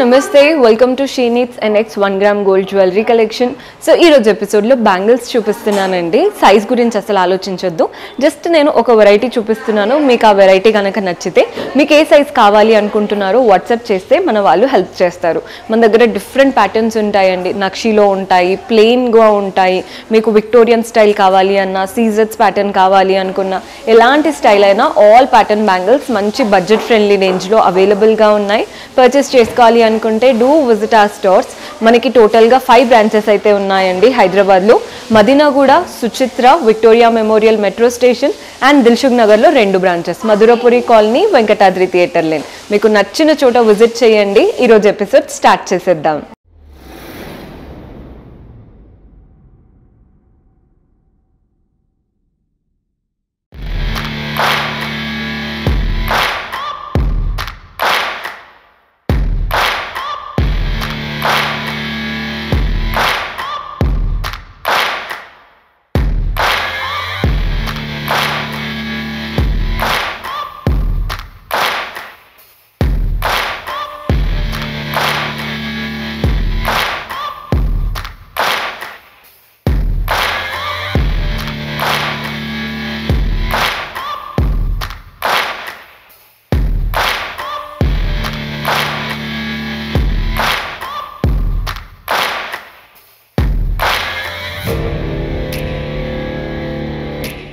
నమస్తే welcome to షీనీట్స్ NX 1 gram gold jewelry collection. So ఈ రోజు ఎపిసోడ్ లో బ్యాంగిల్స్ చూపిస్తున్నానండి. సైజ్ గురించి అసలు ఆలోచించొద్దు, జస్ట్ నేను ఒక వెరైటీ చూపిస్తున్నాను. మీకు ఆ వెరైటీ కనుక నచ్చితే మీకు ఏ సైజ్ కావాలి అనుకుంటున్నారో వాట్సాప్ చేస్తే మన వాళ్ళు హెల్ప్ చేస్తారు. మన దగ్గర డిఫరెంట్ ప్యాటర్న్స్ ఉంటాయండి, నక్షీలో ఉంటాయి, ప్లెయిన్గా ఉంటాయి. మీకు విక్టోరియన్ స్టైల్ కావాలి అన్నా, సీజెట్స్ ప్యాటర్న్ కావాలి అనుకున్నా, ఎలాంటి స్టైల్ అయినా ఆల్ ప్యాటర్న్ బ్యాంగిల్స్ మంచి బడ్జెట్ ఫ్రెండ్లీ రేంజ్లో అవైలబుల్గా ఉన్నాయి. పర్చేస్ చేసుకోవాలి అనుకుంటే డూ విజిట్ అవర్ స్టోర్స్. మనకి టోటల్గా 5 బ్రాంచెస్ అయితే ఉన్నాయండి హైదరాబాద్లో. Madinaguda, Suchitra, Victoria memorial metro station and Dilsukh నగర్లో 2 branches, Madhurapuri colony, Venkatadri theatre lane. మీకు నచ్చిన చోట విజిట్ చేయండి. ఈరోజు ఎపిసోడ్ స్టార్ట్ చేసేద్దాం.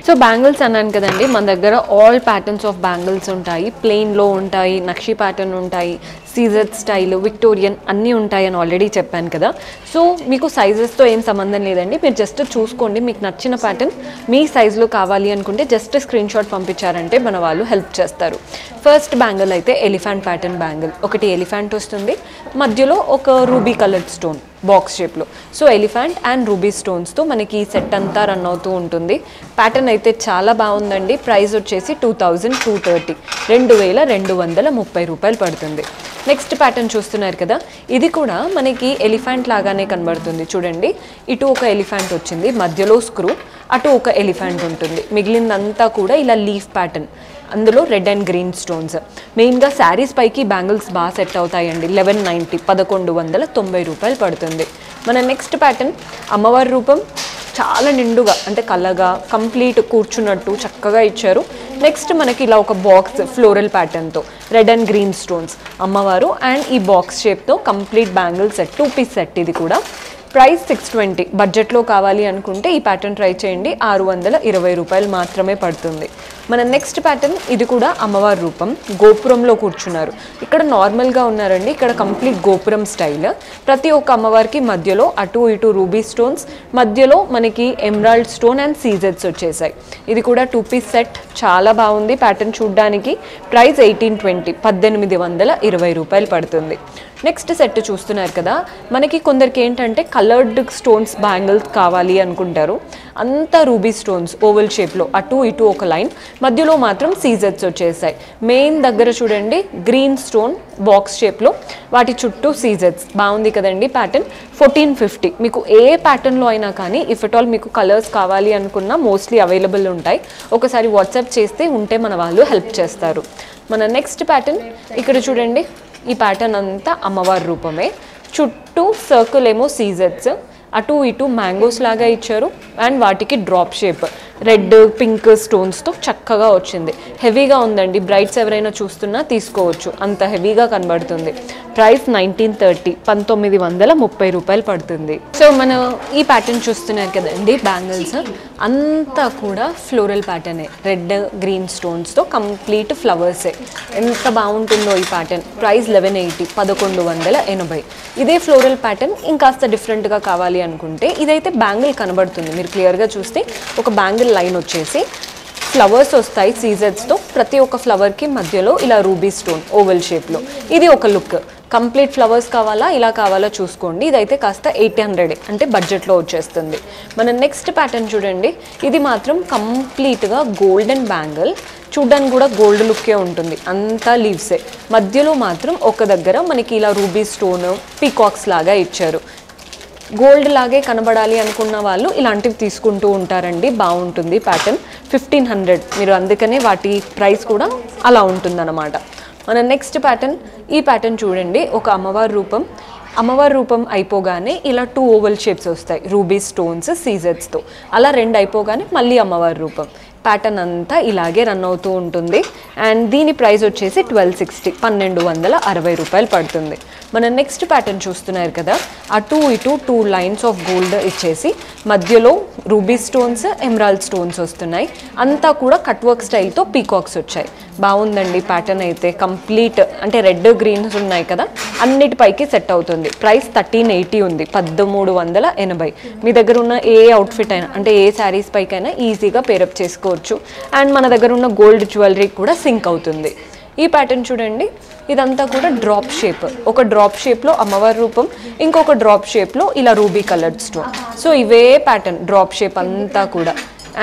సో బ్యాంగిల్స్ అన్నాను కదండి, మన దగ్గర ఆల్ ప్యాటర్న్స్ ఆఫ్ బ్యాంగిల్స్ ఉంటాయి. ప్లెయిన్లో ఉంటాయి, నక్షి ప్యాటర్న్ ఉంటాయి, సీజెడ్ స్టైల్, విక్టోరియన్ అన్నీ ఉంటాయి అని ఆల్రెడీ చెప్పాను కదా. సో మీకు సైజెస్తో ఏం సంబంధం లేదండి, మీరు జస్ట్ చూసుకోండి. మీకు నచ్చిన ప్యాటర్న్ మీ సైజులో కావాలి అనుకుంటే జస్ట్ స్క్రీన్ షాట్ పంపించారంటే మన వాళ్ళు హెల్ప్ చేస్తారు. ఫస్ట్ బ్యాంగిల్ అయితే ఎలిఫెంట్ ప్యాటర్న్ బ్యాంగిల్. ఒకటి ఎలిఫెంట్ వస్తుంది, మధ్యలో ఒక రూబీ కలర్డ్ స్టోన్ బాక్స్ షేప్లో. సో ఎలిఫెంట్ అండ్ రూబీ స్టోన్స్తో మనకి ఈ సెట్ అంతా రన్ అవుతూ ఉంటుంది. ప్యాటర్న్ అయితే చాలా బాగుందండి. ప్రైస్ వచ్చేసి 2230, 2230 రూపాయలు పడుతుంది. నెక్స్ట్ ప్యాటర్న్ చూస్తున్నారు కదా, ఇది కూడా మనకి ఎలిఫెంట్ లాగానే కనబడుతుంది. చూడండి, ఇటు ఒక ఎలిఫెంట్ వచ్చింది, మధ్యలో స్క్రూ, అటు ఒక ఎలిఫెంట్ ఉంటుంది. మిగిలిందంతా కూడా ఇలా లీఫ్ ప్యాటర్న్, అందులో రెడ్ అండ్ గ్రీన్ స్టోన్స్. మెయిన్గా శారీస్ పైకి బ్యాంగిల్స్ బాగా సెట్ అవుతాయండి. 1190, 1190 రూపాయలు పడుతుంది. మన నెక్స్ట్ ప్యాటర్న్ అమ్మవారి రూపం, చాలా నిండుగా అంటే కలగా కంప్లీట్ కూర్చున్నట్టు చక్కగా ఇచ్చారు. నెక్స్ట్ మనకి ఇలా ఒక బాక్స్ ఫ్లోరల్ ప్యాటర్న్తో రెడ్ అండ్ గ్రీన్ స్టోన్స్ అమ్మవారు అండ్ ఈ బాక్స్ షేప్తో complete bangle set, 2 piece set. ఇది కూడా ప్రైస్ 620. బడ్జెట్లో కావాలి అనుకుంటే ఈ ప్యాటర్న్ ట్రై చేయండి, 620 రూపాయలు మాత్రమే పడుతుంది. మన నెక్స్ట్ ప్యాటర్న్, ఇది కూడా అమ్మవారి రూపం, గోపురంలో కూర్చున్నారు. ఇక్కడ నార్మల్గా ఉన్నారండి, ఇక్కడ కంప్లీట్ గోపురం స్టైల్. ప్రతి ఒక్క అమ్మవారికి మధ్యలో అటు ఇటు రూబీ స్టోన్స్, మధ్యలో మనకి ఎమరాల్డ్ స్టోన్ అండ్ సీజెడ్స్ వచ్చేసాయి. ఇది కూడా 2 పీస్ సెట్, చాలా బాగుంది ప్యాటర్న్ చూడ్డానికి. ప్రైస్ 1820, 1820 రూపాయలు పడుతుంది. నెక్స్ట్ సెట్ చూస్తున్నారు కదా, మనకి కొందరికి ఏంటంటే కలర్డ్ స్టోన్స్ బ్యాంగిల్స్ కావాలి అనుకుంటారు. అంతా రూబీ స్టోన్స్ ఓవల్ షేప్లో, అటు ఇటు ఒక లైన్, మధ్యలో మాత్రం సీజెడ్స్ వచ్చేసాయి. మెయిన్ దగ్గర చూడండి గ్రీన్ స్టోన్ బాక్స్ షేప్లో, వాటి చుట్టూ సీజెడ్స్. బాగుంది కదండి ప్యాటర్న్. 1450. మీకు ఏ ప్యాటర్న్లో అయినా కానీ ఇఫ్ ఎట్ ఆల్ మీకు కలర్స్ కావాలి అనుకున్నా మోస్ట్లీ అవైలబుల్ ఉంటాయి. ఒకసారి వాట్సాప్ చేస్తే ఉంటే మన వాళ్ళు హెల్ప్ చేస్తారు. మన నెక్స్ట్ ప్యాటర్న్ ఇక్కడ చూడండి, ఈ ప్యాటర్న్ అంతా అమ్మవారి రూపమే, చుట్టూ సర్కిల్ ఏమో సీజెడ్స్, అటు ఇటు మ్యాంగోస్ లాగా ఇచ్చారు అండ్ వాటికి డ్రాప్ షేప్ రెడ్ పింక్ స్టోన్స్తో చక్కగా వచ్చింది. హెవీగా ఉందండి, బ్రైట్స్ ఎవరైనా చూస్తున్నా తీసుకోవచ్చు, అంత హెవీగా కనబడుతుంది. ప్రైస్ 1930, 1930 రూపాయలు పడుతుంది. సో మనం ఈ ప్యాటర్న్ చూస్తున్నారు కదండి బ్యాంగిల్స్, అంతా కూడా ఫ్లోరల్ ప్యాటర్నే, రెడ్ గ్రీన్ స్టోన్స్తో కంప్లీట్ ఫ్లవర్సే. ఎంత బాగుంటుందో ఈ ప్యాటర్న్. ప్రైస్ 1180, 1180. ఇదే ఫ్లోరల్ ప్యాటర్న్ ఇంకాస్త డిఫరెంట్గా కావాలి అనుకుంటే ఇదైతే బ్యాంగిల్ కనబడుతుంది. మీరు క్లియర్గా చూస్తే ఒక బ్యాంగిల్ లైన్ వచ్చేసి ఫ్లవర్స్ వస్తాయి సీజెడ్స్తో. ప్రతి ఒక్క ఫ్లవర్కి మధ్యలో ఇలా రూబీ స్టోన్ ఓవల్ షేప్లో. ఇది ఒక లుక్. కంప్లీట్ ఫ్లవర్స్ కావాలా ఇలా కావాలా చూసుకోండి. ఇదైతే కాస్త 800 అంటే బడ్జెట్లో వచ్చేస్తుంది. మన నెక్స్ట్ ప్యాటర్న్ చూడండి, ఇది మాత్రం కంప్లీట్గా గోల్డెన్ బ్యాంగిల్. చూడ్డానికి కూడా గోల్డ్ లుక్కే ఉంటుంది, అంతా లీవ్సే. మధ్యలో మాత్రం ఒక దగ్గర మనకి ఇలా రూబీ స్టోన్ పీకాక్స్ లాగా ఇచ్చారు. గోల్డ్ లాగే కనబడాలి అనుకున్న వాళ్ళు ఇలాంటివి తీసుకుంటూ ఉంటారండి. బాగుంటుంది ప్యాటర్న్. 1500 మీరు, అందుకనే వాటి ప్రైస్ కూడా అలా ఉంటుందన్నమాట. మన నెక్స్ట్ ప్యాటర్న్, ఈ ప్యాటర్న్ చూడండి, ఒక అమ్మవారి రూపం అయిపోగానే ఇలా 2 ఓవల్ షేప్స్ వస్తాయి, రూబీ స్టోన్స్ సీజర్స్తో. అలా 2 అయిపోగానే మళ్ళీ అమ్మవారి రూపం. ప్యాటర్న్ అంతా ఇలాగే రన్ అవుతూ ఉంటుంది. అండ్ దీని ప్రైస్ వచ్చేసి 1260, 1260 రూపాయలు పడుతుంది. మన నెక్స్ట్ ప్యాటర్న్ చూస్తున్నారు కదా, అటు ఇటు 2 లైన్స్ ఆఫ్ గోల్డ్ ఇచ్చేసి మధ్యలో రూబీ స్టోన్స్, ఎమరాల్డ్ స్టోన్స్ వస్తున్నాయి. అంతా కూడా కట్ వర్క్ స్టైల్తో పీకాక్స్ వచ్చాయి. బాగుందండి ప్యాటర్న్ అయితే. కంప్లీట్ అంటే రెడ్ గ్రీన్స్ ఉన్నాయి కదా, అన్నిటిపైకి సెట్ అవుతుంది. ప్రైస్ 1380 ఉంది, 1380. మీ దగ్గర ఉన్న ఏ అవుట్ఫిట్ అయినా అంటే ఏ శారీస్ పైకైనా ఈజీగా పేరప్ చేసుకోవచ్చు. అండ్ మన దగ్గర ఉన్న గోల్డ్ జ్యువెలరీ కూడా సింక్ అవుతుంది. ఈ ప్యాటర్న్ చూడండి, ఇదంతా కూడా డ్రాప్ షేప్. ఒక డ్రాప్ షేప్లో అమ్మవారి రూపం, ఇంకొక డ్రాప్ షేప్లో ఇలా రూబీ కలర్డ్ స్టోన్. సో ఇవే ప్యాటర్న్ డ్రాప్ షేప్ అంతా కూడా.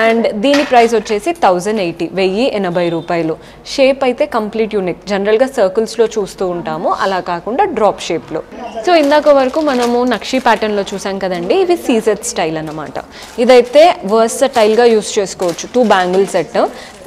అండ్ దీని ప్రైస్ వచ్చేసి 1080, 1080 రూపాయలు. షేప్ అయితే కంప్లీట్ యూనిక్. జనరల్గా సర్కిల్స్లో చూస్తూ ఉంటాము, అలా కాకుండా డ్రాప్ షేప్లో. సో ఇందాక వరకు మనము నక్షి ప్యాటర్న్లో చూసాం కదండి, ఇవి సీజెడ్ స్టైల్ అన్నమాట. ఇదైతే వర్సటైల్గా యూస్ చేసుకోవచ్చు. 2 బ్యాంగిల్ సెట్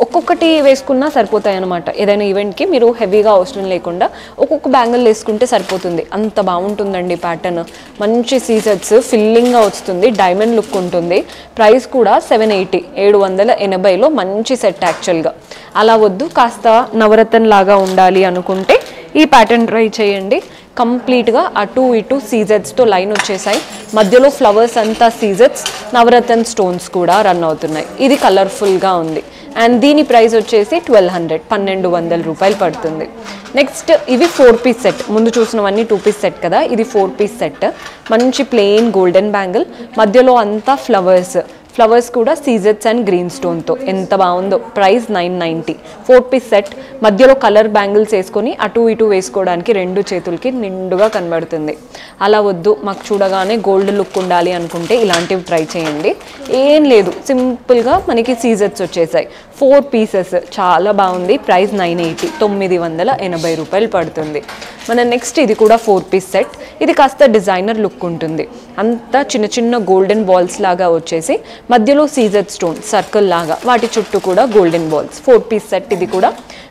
ఒక్కొక్కటి వేసుకున్నా సరిపోతాయి అనమాట. ఏదైనా ఈవెంట్కి మీరు హెవీగా అవసరం లేకుండా ఒక్కొక్క బ్యాంగిల్ వేసుకుంటే సరిపోతుంది. అంత బాగుంటుందండి ప్యాటర్న్. మంచి సీజెడ్స్ ఫిల్లింగ్గా వస్తుంది, డైమండ్ లుక్ ఉంటుంది. ప్రైస్ కూడా 780, 780లో మంచి సెట్ యాక్చువల్గా. అలా వద్దు, కాస్త నవరత్న లాగా ఉండాలి అనుకుంటే ఈ ప్యాటర్న్ ట్రై చేయండి. కంప్లీట్గా అటు ఇటు సీజెడ్స్తో లైన్ వచ్చేసాయి. మధ్యలో ఫ్లవర్స్ అంతా సీజెడ్స్, నవరత్న స్టోన్స్ కూడా రన్ అవుతున్నాయి. ఇది కలర్ఫుల్గా ఉంది. అండ్ దీని ప్రైస్ వచ్చేసి 1200, 1200 రూపాయలు పడుతుంది. నెక్స్ట్ ఇవి 4 పీస్ సెట్. ముందు చూసినవన్నీ 2 పీస్ సెట్ కదా, ఇది 4 పీస్ సెట్. మంచి ప్లెయిన్ గోల్డెన్ బ్యాంగిల్, మధ్యలో అంతా ఫ్లవర్స్ కూడా సీజెడ్స్ అండ్ గ్రీన్ స్టోన్తో. ఎంత బాగుందో. Price 990, 4 piece set. మధ్యలో కలర్ బ్యాంగిల్స్ వేసుకొని అటు ఇటు వేసుకోవడానికి 2 చేతులకి నిండుగా కనబడుతుంది. అలా వద్దు, మాకు చూడగానే గోల్డ్ లుక్ ఉండాలి అనుకుంటే ఇలాంటివి ట్రై చేయండి. ఏం లేదు, సింపుల్గా మనకి సీజెడ్స్ వచ్చేసాయి. 4 పీసెస్, చాలా బాగుంది. ప్రైస్ 980, 980 రూపాయలు పడుతుంది. మన నెక్స్ట్ ఇది కూడా 4 పీస్ సెట్. ఇది కాస్త డిజైనర్ లుక్ ఉంటుంది. అంతా చిన్న చిన్న గోల్డెన్ బాల్స్ లాగా వచ్చేసి మధ్యలో సీజెడ్ స్టోన్ సర్కిల్ లాగా, వాటి చుట్టూ కూడా గోల్డెన్ బాల్స్. 4 పీస్ సెట్ ఇది కూడా.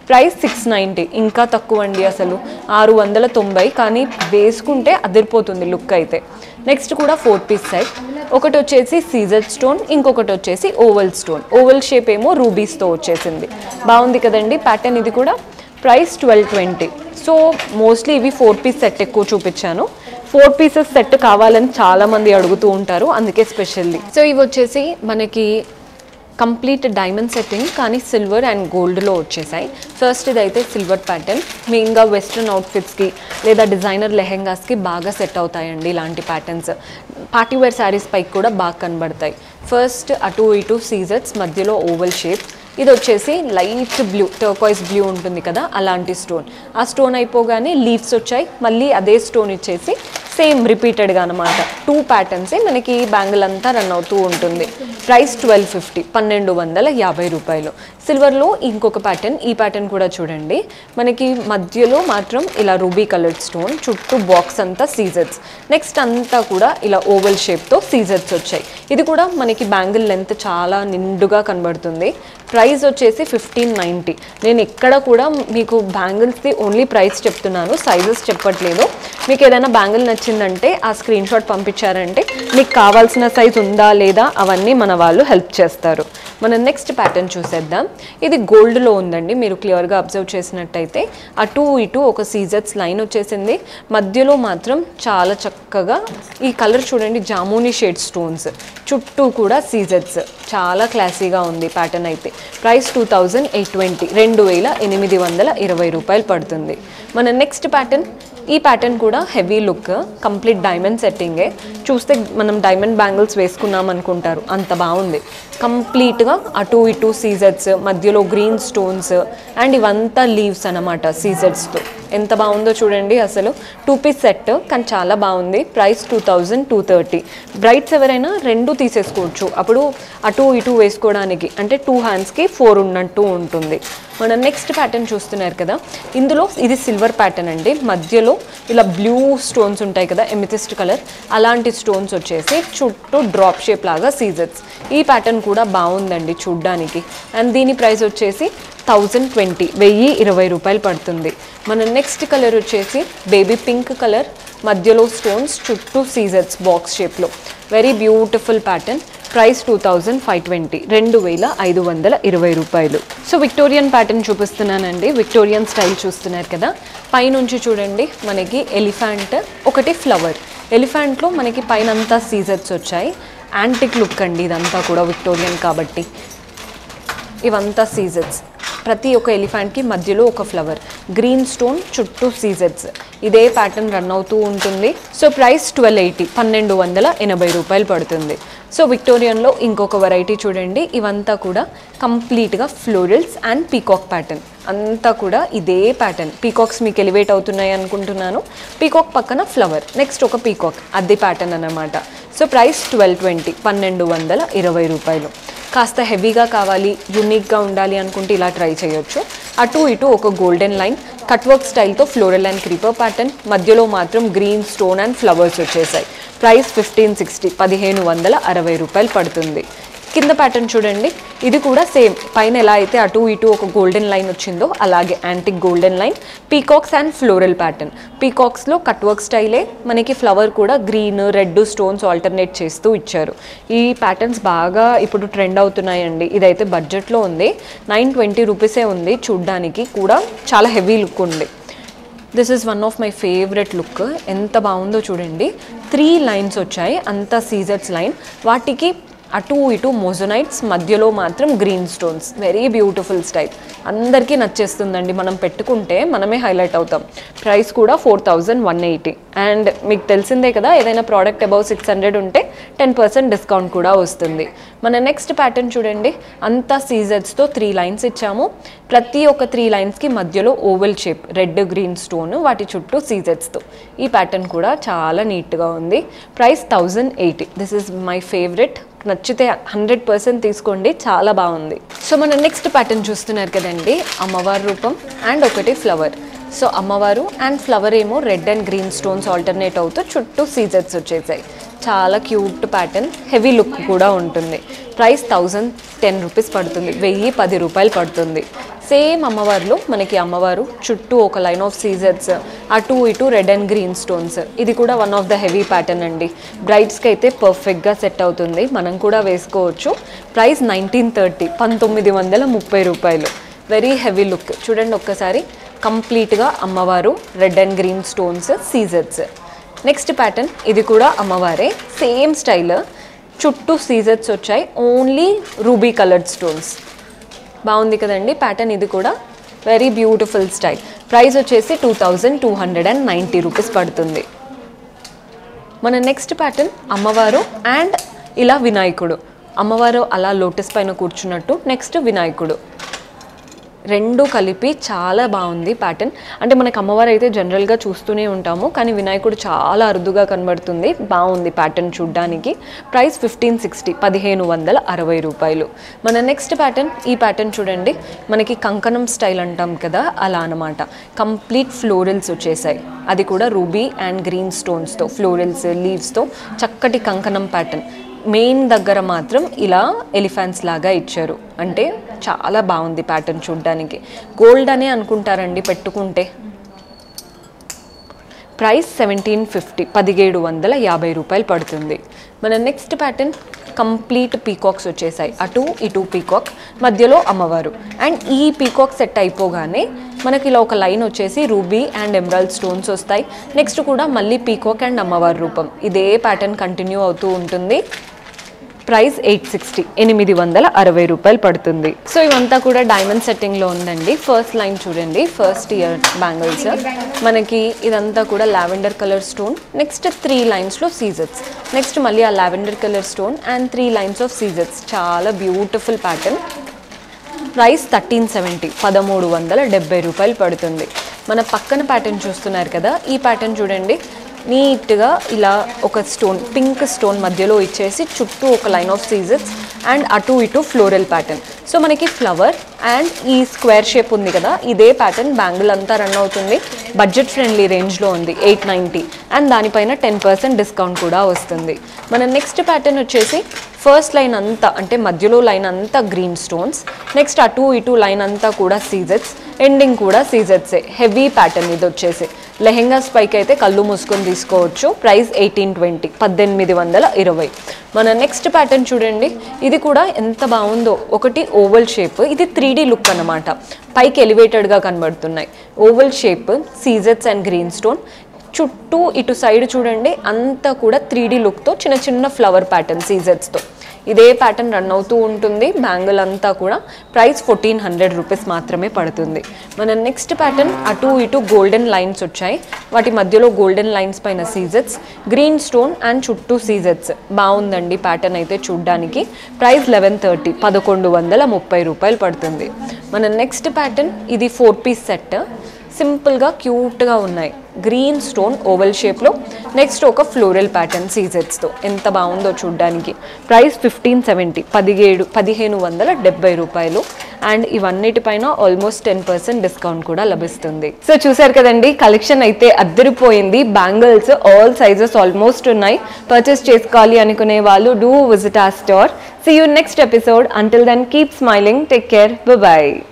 ప్రైస్ 690, ఇంకా తక్కువ అండి అసలు, 690. కానీ వేసుకుంటే అదిరిపోతుంది లుక్ అయితే. నెక్స్ట్ కూడా 4 పీస్ సెట్. ఒకటి వచ్చేసి సీజెడ్ స్టోన్, ఇంకొకటి వచ్చేసి ఓవల్ స్టోన్. ఓవల్ షేప్ ఏమో రూబీస్తో వచ్చేసింది. బాగుంది కదండి ప్యాటర్న్. ఇది కూడా ప్రైస్ 1220. సో మోస్ట్లీ ఇవి 4 పీస్ సెట్ ఎక్కువ చూపించాను. 4 పీసెస్ సెట్ కావాలని చాలామంది అడుగుతూ ఉంటారు, అందుకే స్పెషల్లీ. సో ఇవి వచ్చేసి మనకి కంప్లీట్ డైమండ్ సెట్టింగ్, కానీ సిల్వర్ అండ్ గోల్డ్లో వచ్చేసాయి. ఫస్ట్ ఇదైతే సిల్వర్ ప్యాటర్న్. మెయిన్గా వెస్ట్రన్ అవుట్ఫిట్స్కి లేదా డిజైనర్ లెహెంగాస్కి బాగా సెట్ అవుతాయండి ఇలాంటి ప్యాటర్న్స్. పార్టీవేర్ శారీస్ పైకి కూడా బాగా కనబడతాయి. ఫస్ట్ అటు ఇటు సీజెడ్స్, మధ్యలో ఓవల్ షేప్. ఇది వచ్చేసి లైట్ బ్లూ, టర్కాయిస్ బ్లూ ఉంటుంది కదా, అలాంటి స్టోన్. ఆ స్టోన్ అయిపోగానే లీవ్స్ వచ్చాయి, మళ్ళీ అదే స్టోన్ ఇచ్చేసి సేమ్ రిపీటెడ్గా అనమాట. 2 ప్యాటర్న్సే మనకి బ్యాంగిల్ అంతా రన్ అవుతూ ఉంటుంది. ప్రైస్ 1250, 1250 రూపాయలు. సిల్వర్లో ఇంకొక ప్యాటర్న్. ఈ ప్యాటర్న్ కూడా చూడండి, మనకి మధ్యలో మాత్రం ఇలా రూబీ కలర్డ్ స్టోన్, చుట్టూ బాక్స్ అంతా సీజెడ్స్. నెక్స్ట్ అంతా కూడా ఇలా ఓవల్ షేప్తో సీజెడ్స్ వచ్చాయి. ఇది కూడా మనకి బ్యాంగిల్ లెంత్ చాలా నిండుగా కనబడుతుంది. ప్రైస్ వచ్చేసి 1590. నేను ఎక్కడ కూడా మీకు బ్యాంగిల్స్ది ఓన్లీ ప్రైస్ చెప్తున్నాను, సైజెస్ చెప్పట్లేదు. మీకు ఏదైనా బ్యాంగిల్ నచ్చిందంటే ఆ స్క్రీన్ షాట్ పంపించారంటే మీకు కావాల్సిన సైజ్ ఉందా లేదా అవన్నీ మన వాళ్ళు హెల్ప్ చేస్తారు. మన నెక్స్ట్ ప్యాటర్న్ చూసేద్దాం. ఇది గోల్డ్లో ఉందండి. మీరు క్లియర్గా అబ్జర్వ్ చేసినట్టయితే అటు ఇటు ఒక సీజెడ్స్ లైన్ వచ్చేసింది. మధ్యలో మాత్రం చాలా చక్కగా ఈ కలర్ చూడండి, జామునీ షేడ్ స్టోన్స్, చుట్టూ కూడా సీజెడ్స్. చాలా క్లాసీగా ఉంది ప్యాటర్న్ అయితే. ప్రైస్ 2820, 2820 రూపాయలు పడుతుంది. మన నెక్స్ట్ ప్యాటర్న్. ఈ ప్యాటర్న్ కూడా హెవీ లుక్, కంప్లీట్ డైమండ్ సెట్టింగే. చూస్తే మనం డైమండ్ బ్యాంగిల్స్ వేసుకున్నాం అనుకుంటారు, అంత బాగుంది. కంప్లీట్గా అటు ఇటు సీజెడ్స్, మధ్యలో గ్రీన్ స్టోన్స్ అండ్ ఇవంతా లీవ్స్ అన్నమాట సీజెడ్స్తో. ఎంత బాగుందో చూడండి అసలు. 2 పీస్ సెట్, కానీ చాలా బాగుంది. ప్రైస్ 2230. బ్రైట్స్ ఎవరైనా 2 తీసేసుకోవచ్చు, అప్పుడు అటు ఇటు వేసుకోవడానికి. అంటే 2 హ్యాండ్స్కి 4 ఉన్నట్టు ఉంటుంది. మన నెక్స్ట్ ప్యాటర్న్ చూస్తున్నారు కదా, ఇందులో ఇది సిల్వర్ ప్యాటర్న్ అండి. మధ్యలో ఇలా బ్లూ స్టోన్స్ ఉంటాయి కదా, ఎమిథిస్ట్ కలర్, అలాంటి స్టోన్స్ వచ్చేసి చుట్టూ డ్రాప్ షేప్ లాగా సీజెడ్స్. ఈ ప్యాటర్న్ కూడా బాగుందండి చూడ్డానికి. అండ్ దీని ప్రైస్ వచ్చేసి 1020, 1020 రూపాయలు పడుతుంది. మన నెక్స్ట్ కలర్ వచ్చేసి బేబీ పింక్ కలర్, మధ్యలో స్టోన్స్, చుట్టూ సీజర్స్ బాక్స్ షేప్లో. Very beautiful pattern. ప్రైస్ 2520, 2520 రూపాయలు. సో విక్టోరియన్ ప్యాటర్న్ చూపిస్తున్నానండి. విక్టోరియన్ స్టైల్ చూస్తున్నారు కదా. పైనుంచి చూడండి మనకి ఎలిఫెంట్, ఒకటి ఫ్లవర్. ఎలిఫెంట్లో మనకి పైన అంతా సీజర్స్ వచ్చాయి. యాంటిక్ లుక్ అండి ఇదంతా కూడా, విక్టోరియన్ కాబట్టి. ఇవంతా సీజర్స్, ప్రతి ఒక్క ఎలిఫెంట్కి మధ్యలో ఒక ఫ్లవర్, గ్రీన్ స్టోన్, చుట్టూ సీజర్స్. ఇదే ప్యాటర్న్ రన్ అవుతూ ఉంటుంది. సో ప్రైస్ 1280, 1280 రూపాయలు పడుతుంది. సో విక్టోరియన్లో ఇంకొక వెరైటీ చూడండి. ఇవంతా కూడా కంప్లీట్గా ఫ్లోరల్స్ అండ్ పీకాక్ ప్యాటర్న్. అంతా కూడా ఇదే ప్యాటర్న్. పీకాక్స్ మీకు ఎలివేట్ అవుతున్నాయి అనుకుంటున్నాను. పీకాక్ పక్కన ఫ్లవర్, నెక్స్ట్ ఒక పీకాక్, అది ప్యాటర్న్ అన్నమాట. సో ప్రైస్ 1220, 1220 రూపాయలు. కాస్త హెవీగా కావాలి, యూనిక్గా ఉండాలి అనుకుంటే ఇలా ట్రై చేయొచ్చు. అటు ఇటు ఒక గోల్డెన్ లైన్, కట్ వర్క్ స్టైల్తో ఫ్లోరల్ అండ్ క్రీపర్ ప్యాటర్న్, మధ్యలో మాత్రం గ్రీన్ స్టోన్ అండ్ ఫ్లవర్స్ వచ్చేసాయి. ప్రైస్ 1560, 1560 రూపాయలు పడుతుంది. కింద ప్యాటర్న్ చూడండి. ఇది కూడా సేమ్, పైన ఎలా అయితే అటు ఇటు ఒక గోల్డెన్ లైన్ వచ్చిందో అలాగే antique golden line, peacocks and floral pattern. పీకాక్స్లో కట్ వర్క్ స్టైలే, మనకి ఫ్లవర్ కూడా గ్రీన్, రెడ్ స్టోన్స్ ఆల్టర్నేట్ చేస్తూ ఇచ్చారు. ఈ ప్యాటర్న్స్ బాగా ఇప్పుడు ట్రెండ్ అవుతున్నాయండి. ఇదైతే బడ్జెట్లో ఉంది, 920 రూపీసే ఉంది. చూడ్డానికి కూడా చాలా హెవీ లుక్ ఉంది. This is one of my favourite look. ఎంత బాగుందో చూడండి. 3 లైన్స్ వచ్చాయి, అంతా సీజర్స్ లైన్. వాటికి అటు ఇటు మోజోనైట్స్, మధ్యలో మాత్రం green stones. Very beautiful style. అందరికీ నచ్చేస్తుందండి. మనం పెట్టుకుంటే మనమే హైలైట్ అవుతాం. ప్రైస్ కూడా 4180. అండ్ మీకు తెలిసిందే కదా, ఏదైనా ప్రోడక్ట్ అబౌవ్ 600 ఉంటే 10% డిస్కౌంట్ కూడా వస్తుంది. మన నెక్స్ట్ ప్యాటర్న్ చూడండి. అంతా సీజర్స్తో 3 లైన్స్ ఇచ్చాము. ప్రతి ఒక్క 3 లైన్స్కి మధ్యలో oval shape, red green stone, వాటి చుట్టూ సీజర్స్తో. ఈ ప్యాటర్న్ కూడా చాలా నీట్గా ఉంది. Price 1080. This is my favourite. నచ్చితే 100% తీసుకోండి, చాలా బాగుంది. సో మన నెక్స్ట్ ప్యాటర్న్ చూస్తున్నారు కదండి. అమ్మవారి రూపం అండ్ ఒకటి ఫ్లవర్. సో అమ్మవారు అండ్ ఫ్లవర్ ఏమో red and green stones alternate అవుతూ చుట్టూ సీజర్స్ వచ్చేసాయి. చాలా క్యూట్ ప్యాటర్న్, హెవీ లుక్ కూడా ఉంటుంది. ప్రైస్ 1010 రూపీస్ పడుతుంది, 1010 రూపాయలు పడుతుంది. సేమ్ అమ్మవారిలో మనకి అమ్మవారు చుట్టూ ఒక లైన్ ఆఫ్ సీజర్స్, అటు ఇటు రెడ్ అండ్ గ్రీన్ స్టోన్స్. ఇది కూడా one of the heavy pattern అండి. బ్రైడ్స్కి అయితే పర్ఫెక్ట్గా సెట్ అవుతుంది, మనం కూడా వేసుకోవచ్చు. ప్రైస్ 1930, 1930 రూపాయలు. Very heavy look. చూడండి ఒక్కసారి, కంప్లీట్గా అమ్మవారు, red and green stones, scissors. Next pattern, ఇది కూడా అమ్మవారే, సేమ్ స్టైల్, చుట్టూ సీజర్స్ వచ్చాయి, ఓన్లీ రూబీ కలర్డ్ స్టోన్స్. బాగుంది కదండి ప్యాటర్న్. ఇది కూడా వెరీ బ్యూటిఫుల్ స్టైల్. ప్రైస్ వచ్చేసి 2290 రూపీస్ పడుతుంది. మన నెక్స్ట్ ప్యాటర్న్ అమ్మవారు అండ్ ఇలా వినాయకుడు. అమ్మవారు అలా లోటస్ పైన కూర్చున్నట్టు, నెక్స్ట్ వినాయకుడు. రెండు కలిపి చాలా బాగుంది ప్యాటర్న్. అంటే మనకు అమ్మవారు అయితే జనరల్గా చూస్తూనే ఉంటాము, కానీ వినాయకుడు చాలా అరుదుగా కనబడుతుంది. బాగుంది ప్యాటర్న్ చూడ్డానికి. ప్రైస్ 1560, 1560 రూపాయలు. మన నెక్స్ట్ ప్యాటర్న్, ఈ ప్యాటర్న్ చూడండి. మనకి కంకణం స్టైల్ అంటాం కదా, అలా అనమాట. కంప్లీట్ ఫ్లోరల్స్ వచ్చేసాయి. అది కూడా రూబీ అండ్ గ్రీన్ స్టోన్స్తో, ఫ్లోరల్స్, లీవ్స్తో చక్కటి కంకణం ప్యాటర్న్. మెయిన్ దగ్గర మాత్రం ఇలా ఎలిఫెంట్స్ లాగా ఇచ్చారు. అంటే చాలా బాగుంది ప్యాటర్న్ చూడ్డానికి. గోల్డ్ అనే అనుకుంటారండి పెట్టుకుంటే. ప్రైస్ 1750, 1750 రూపాయలు పడుతుంది. మన నెక్స్ట్ ప్యాటర్న్ కంప్లీట్ పీకాక్స్ వచ్చేసాయి. అటు ఇటు పీకాక్, మధ్యలో అమ్మవారు. అండ్ ఈ పీకాక్ సెట్ అయిపోగానే మనకి ఇలా ఒక లైన్ వచ్చేసి రూబీ అండ్ ఎమరాల్డ్ స్టోన్స్ వస్తాయి. నెక్స్ట్ కూడా మళ్ళీ పీకాక్ అండ్ అమ్మవారి రూపం. ఇదే ప్యాటర్న్ కంటిన్యూ అవుతూ ఉంటుంది. ప్రైస్ 860, 860 రూపాయలు పడుతుంది. సో ఇవంతా కూడా డైమండ్ సెట్టింగ్లో ఉందండి. ఫస్ట్ లైన్ చూడండి, ఫస్ట్ ఇయర్ బ్యాంగిల్స్. మనకి ఇదంతా కూడా లావెండర్ కలర్ స్టోన్, నెక్స్ట్ 3 లైన్స్లో సీజర్స్, నెక్స్ట్ మళ్ళీ ఆ lavender colour stone and 3 lines of scissors. చాలా బ్యూటిఫుల్ ప్యాటర్న్. ప్రైస్ 1370, 1370 రూపాయలు పడుతుంది. మన పక్కన ప్యాటర్న్ చూస్తున్నారు కదా, ఈ ప్యాటర్న్ చూడండి. నీట్గా ఇలా ఒక స్టోన్, పింక్ స్టోన్ మధ్యలో ఇచ్చేసి చుట్టూ ఒక లైన్ ఆఫ్ సీజర్స్ అండ్ అటు ఇటు ఫ్లోరల్ ప్యాటర్న్. సో మనకి ఫ్లవర్ అండ్ ఈ స్క్వేర్ షేప్ ఉంది కదా, ఇదే ప్యాటర్న్ బ్యాంగిల్ అంతా రన్ అవుతుంది. బడ్జెట్ ఫ్రెండ్లీ రేంజ్లో ఉంది, 890. అండ్ దానిపైన 10% డిస్కౌంట్ కూడా వస్తుంది. మన నెక్స్ట్ ప్యాటర్న్ వచ్చేసి ఫస్ట్ లైన్ అంతా అంటే మధ్యలో లైన్ అంతా గ్రీన్ స్టోన్స్, నెక్స్ట్ అటు ఇటు లైన్ అంతా కూడా సీజెట్స్, ఎండింగ్ కూడా సీజెట్సే. హెవీ ప్యాటర్న్ ఇది వచ్చేసి. లెహెంగాస్ పైకి అయితే కళ్ళు మూసుకొని తీసుకోవచ్చు. ప్రైస్ 1820, 1820. మన నెక్స్ట్ ప్యాటర్న్ చూడండి, ఇది కూడా ఎంత బాగుందో. ఒకటి ఓవల్ షేప్, ఇది 3D లుక్ అన్నమాట. పైకి ఎలివేటెడ్గా కనబడుతున్నాయి. ఓవల్ షేప్, సీజెట్స్ అండ్ గ్రీన్ స్టోన్. చుట్టూ ఇటు సైడ్ చూడండి అంతా కూడా 3D లుక్తో చిన్న చిన్న ఫ్లవర్ ప్యాటర్న్ సీజెట్స్తో. ఇదే ప్యాటర్న్ రన్ అవుతూ ఉంటుంది. బ్యాంగిల్ అంతా కూడా. ప్రైస్ 1400 రూపీస్ మాత్రమే పడుతుంది. మన నెక్స్ట్ ప్యాటర్న్ అటు ఇటు గోల్డెన్ లైన్స్ వచ్చాయి. వాటి మధ్యలో గోల్డెన్ లైన్స్ పైన సీజెట్స్, గ్రీన్ స్టోన్ అండ్ చుట్టూ సీజెట్స్. బాగుందండి ప్యాటర్న్ అయితే చూడ్డానికి. ప్రైస్ 1130, 1130 రూపాయలు పడుతుంది. మన నెక్స్ట్ ప్యాటర్న్ ఇది 4 పీస్ సెట్. సింపుల్గా క్యూట్గా ఉన్నాయి. గ్రీన్ స్టోన్ ఓవెల్ షేప్లో. నెక్స్ట్ ఒక ఫ్లోరల్ ప్యాటర్న్ సీజెట్స్తో. ఎంత బాగుందో చూడ్డానికి. ప్రైస్ 1570, 1570 రూపాయలు. అండ్ ఇవన్నిటిపైన ఆల్మోస్ట్ 10% డిస్కౌంట్ కూడా లభిస్తుంది. సో చూసారు కదండి, కలెక్షన్ అయితే అద్దరిపోయింది. బ్యాంగిల్స్ ఆల్ సైజెస్ ఆల్మోస్ట్ ఉన్నాయి. పర్చేస్ చేసుకోవాలి అనుకునే వాళ్ళు do visit our store. See you next episode. Until then, keep smiling. Take care. Bye-bye.